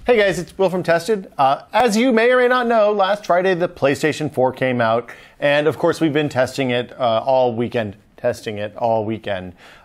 Hey guys, it's Will from Tested. As you may or may not know, last Friday the PlayStation 4 came out, and of course we've been testing it all weekend.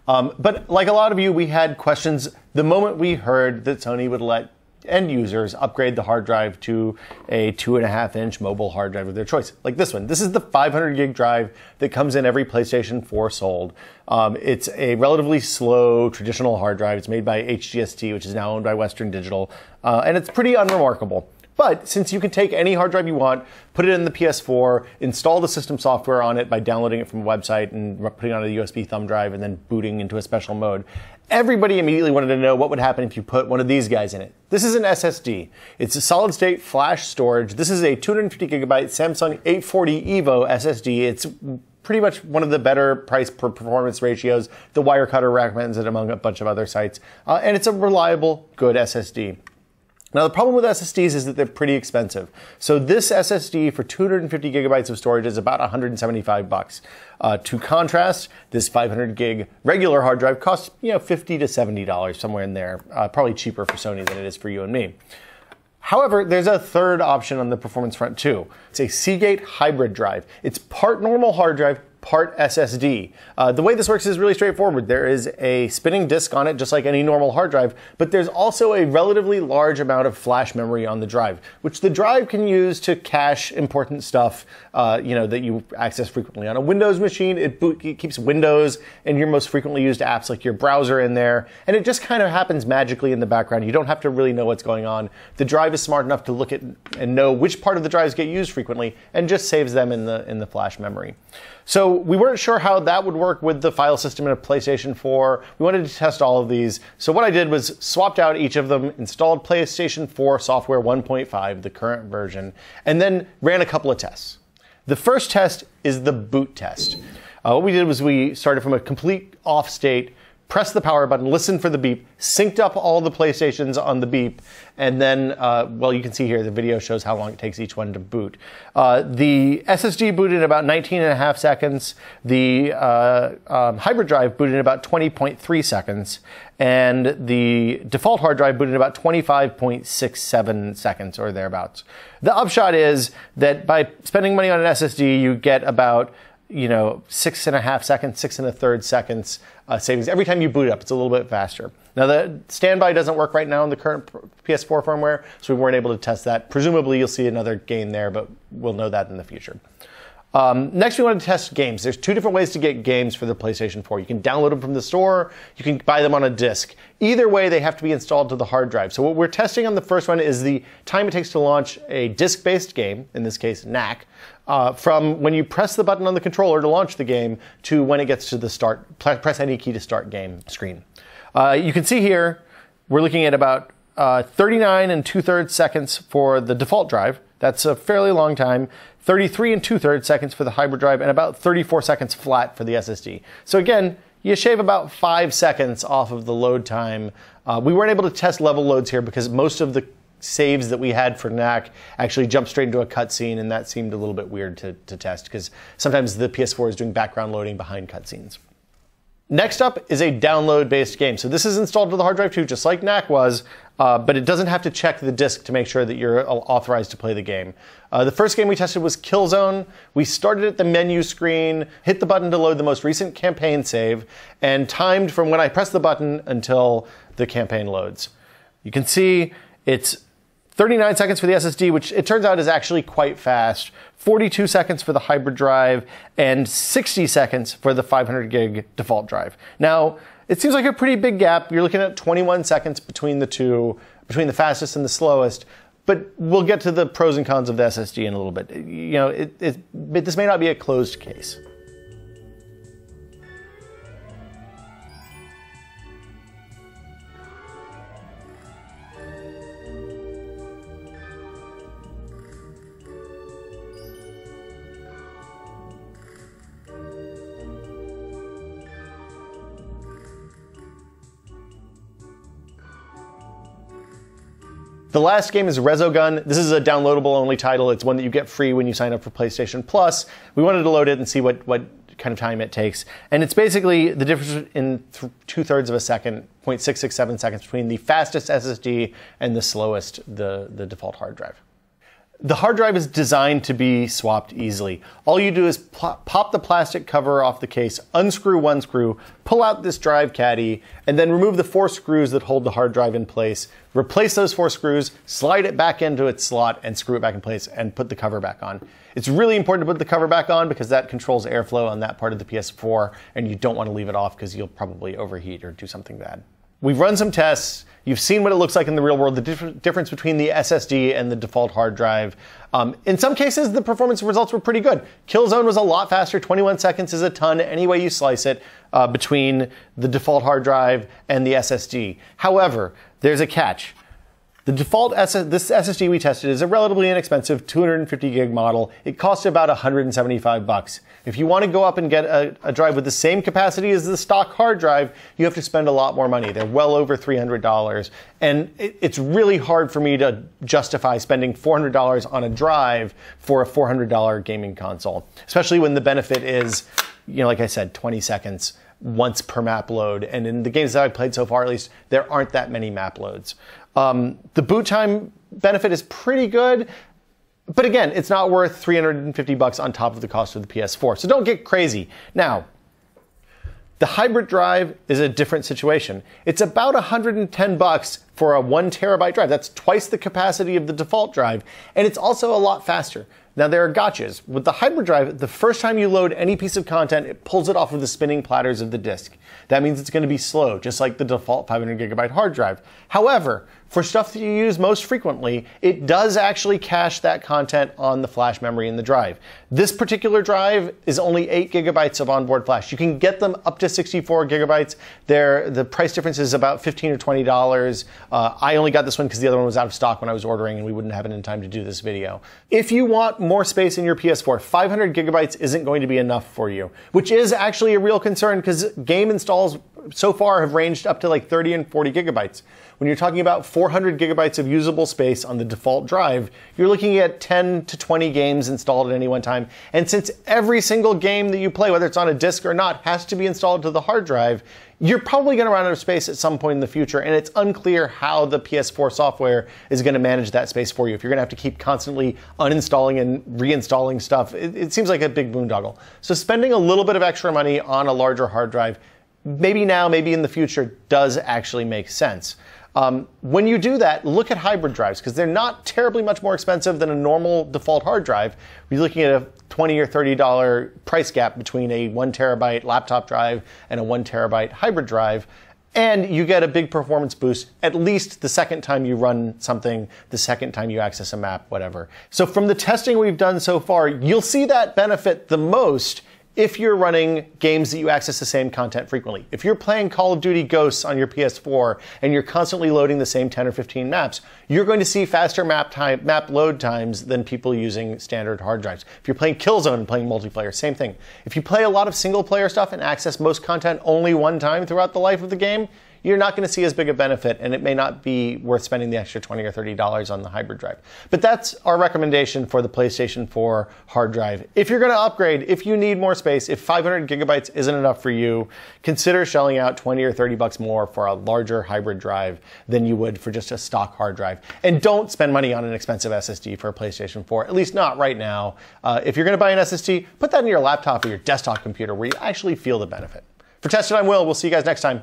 But like a lot of you, we had questions the moment we heard that Sony would let end users upgrade the hard drive to a 2.5-inch mobile hard drive of their choice, like this one. This is the 500 gig drive that comes in every PlayStation 4 sold. It's a relatively slow traditional hard drive. It's made by HGST, which is now owned by Western Digital, and it's pretty unremarkable. But since you can take any hard drive you want, put it in the PS4, install the system software on it by downloading it from a website and putting it on a USB thumb drive and then booting into a special mode, everybody immediately wanted to know what would happen if you put one of these guys in it. This is an SSD. It's a solid-state flash storage. This is a 250 gigabyte Samsung 840 EVO SSD. It's pretty much one of the better price per performance ratios. The Wirecutter recommends it among a bunch of other sites. And it's a reliable, good SSD. Now, the problem with SSDs is that they're pretty expensive. So this SSD for 250 gigabytes of storage is about $175. To contrast, this 500 gig regular hard drive costs, $50 to $70, somewhere in there. Probably cheaper for Sony than it is for you and me. However, there's a third option on the performance front too. It's a Seagate hybrid drive. It's part normal hard drive, part SSD. The way this works is really straightforward. There is a spinning disk on it, just like any normal hard drive, but there's also a relatively large amount of flash memory on the drive, which the drive can use to cache important stuff, that you access frequently. On a Windows machine, it keeps Windows and your most frequently used apps like your browser in there, and it just kind of happens magically in the background. You don't have to really know what's going on. The drive is smart enough to look at and know which part of the drives get used frequently and just saves them in the flash memory. So we weren't sure how that would work with the file system in a PlayStation 4. We wanted to test all of these. So what I did was swapped out each of them, installed PlayStation 4 software 1.5, the current version, and then ran a couple of tests. The first test is the boot test. What we did was we started from a complete off state, pressed the power button, listened for the beep, synced up all the PlayStations on the beep, and then, you can see here, the video shows how long it takes each one to boot. The SSD booted in about 19.5 seconds. The hybrid drive booted in about 20.3 seconds. And the default hard drive booted in about 25.67 seconds or thereabouts. The upshot is that by spending money on an SSD, you get about 6.5 seconds, 6 1/3 seconds savings. Every time you boot up, it's a little bit faster. Now, the standby doesn't work right now in the current PS4 firmware, so we weren't able to test that. Presumably, you'll see another gain there, but we'll know that in the future. Next, we want to test games. There's two different ways to get games for the PlayStation 4. You can download them from the store. You can buy them on a disc. Either way, they have to be installed to the hard drive. So what we're testing on the first one is the time it takes to launch a disc-based game, in this case, NAC, from when you press the button on the controller to launch the game to when it gets to the start, press any key to start game screen. You can see here, we're looking at about 39 2/3 seconds for the default drive. That's a fairly long time. 33 2/3 seconds for the hybrid drive, and about 34 seconds flat for the SSD. So again, you shave about 5 seconds off of the load time. We weren't able to test level loads here because most of the saves that we had for NAC actually jumped straight into a cutscene, and that seemed a little bit weird to test because sometimes the PS4 is doing background loading behind cutscenes. Next up is a download-based game. So this is installed to the hard drive too, just like NAC was, but it doesn't have to check the disk to make sure that you're authorized to play the game. The first game we tested was Killzone. We started at the menu screen, hit the button to load the most recent campaign save, and timed from when I press the button until the campaign loads. You can see it's 39 seconds for the SSD, which it turns out is actually quite fast, 42 seconds for the hybrid drive, and 60 seconds for the 500 gig default drive. Now, it seems like a pretty big gap. You're looking at 21 seconds between the two, between the fastest and the slowest, but we'll get to the pros and cons of the SSD in a little bit. This may not be a closed case. The last game is Resogun. This is a downloadable only title. It's one that you get free when you sign up for PlayStation Plus. We wanted to load it and see what kind of time it takes. And it's basically the difference in 2/3 of a second, 0.667 seconds between the fastest SSD and the slowest, the default hard drive. The hard drive is designed to be swapped easily. All you do is pop the plastic cover off the case, unscrew one screw, pull out this drive caddy, and then remove the 4 screws that hold the hard drive in place. Replace those 4 screws, slide it back into its slot, and screw it back in place, and put the cover back on. It's really important to put the cover back on because that controls airflow on that part of the PS4, and you don't want to leave it off because you'll probably overheat or do something bad. We've run some tests. You've seen what it looks like in the real world, the difference between the SSD and the default hard drive. In some cases, the performance results were pretty good. Killzone was a lot faster. 21 seconds is a ton any way you slice it between the default hard drive and the SSD. However, there's a catch. The default this SSD we tested is a relatively inexpensive 250 gig model. It costs about $175. If you want to go up and get a drive with the same capacity as the stock hard drive, you have to spend a lot more money. They're well over $300. And it's really hard for me to justify spending $400 on a drive for a $400 gaming console, especially when the benefit is, like I said, 20 seconds once per map load. And in the games that I've played so far, at least, there aren't that many map loads. The boot time benefit is pretty good, but again, it's not worth $350 on top of the cost of the PS4. So don't get crazy. Now, the hybrid drive is a different situation. It's about $110 for a 1 terabyte drive. That's twice the capacity of the default drive, and it's also a lot faster. Now, there are gotchas. With the hybrid drive, the first time you load any piece of content, it pulls it off of the spinning platters of the disk. That means it's going to be slow, just like the default 500 gigabyte hard drive. However, for stuff that you use most frequently, it does actually cache that content on the flash memory in the drive. This particular drive is only 8 gigabytes of onboard flash. You can get them up to 64 gigabytes. The price difference is about $15 or $20. I only got this one because the other one was out of stock when I was ordering and we wouldn't have it in time to do this video. If you want more space in your PS4, 500 gigabytes isn't going to be enough for you, which is actually a real concern because game installs so far have ranged up to like 30 and 40 gigabytes. When you're talking about 400 gigabytes of usable space on the default drive, you're looking at 10 to 20 games installed at any one time. And since every single game that you play, whether it's on a disc or not, has to be installed to the hard drive, you're probably going to run out of space at some point in the future, and it's unclear how the PS4 software is going to manage that space for you. If you're going to have to keep constantly uninstalling and reinstalling stuff, it seems like a big boondoggle. So spending a little bit of extra money on a larger hard drive, maybe now, maybe in the future, does actually make sense. When you do that, look at hybrid drives because they're not terribly much more expensive than a normal default hard drive. You're looking at a $20 or $30 price gap between a 1 terabyte laptop drive and a 1 terabyte hybrid drive. And you get a big performance boost at least the second time you run something, the second time you access a map, whatever. So from the testing we've done so far, you'll see that benefit the most if you're running games that you access the same content frequently. If you're playing Call of Duty Ghosts on your PS4 and you're constantly loading the same 10 or 15 maps, you're going to see faster map load times than people using standard hard drives. If you're playing Killzone and playing multiplayer, same thing. If you play a lot of single player stuff and access most content only one time throughout the life of the game, you're not going to see as big a benefit, and it may not be worth spending the extra $20 or $30 on the hybrid drive. But that's our recommendation for the PlayStation 4 hard drive. If you're going to upgrade, if you need more space, if 500 gigabytes isn't enough for you, consider shelling out 20 or 30 bucks more for a larger hybrid drive than you would for just a stock hard drive. And don't spend money on an expensive SSD for a PlayStation 4, at least not right now. If you're going to buy an SSD, put that in your laptop or your desktop computer where you actually feel the benefit. For Tested, I'm Will. We'll see you guys next time.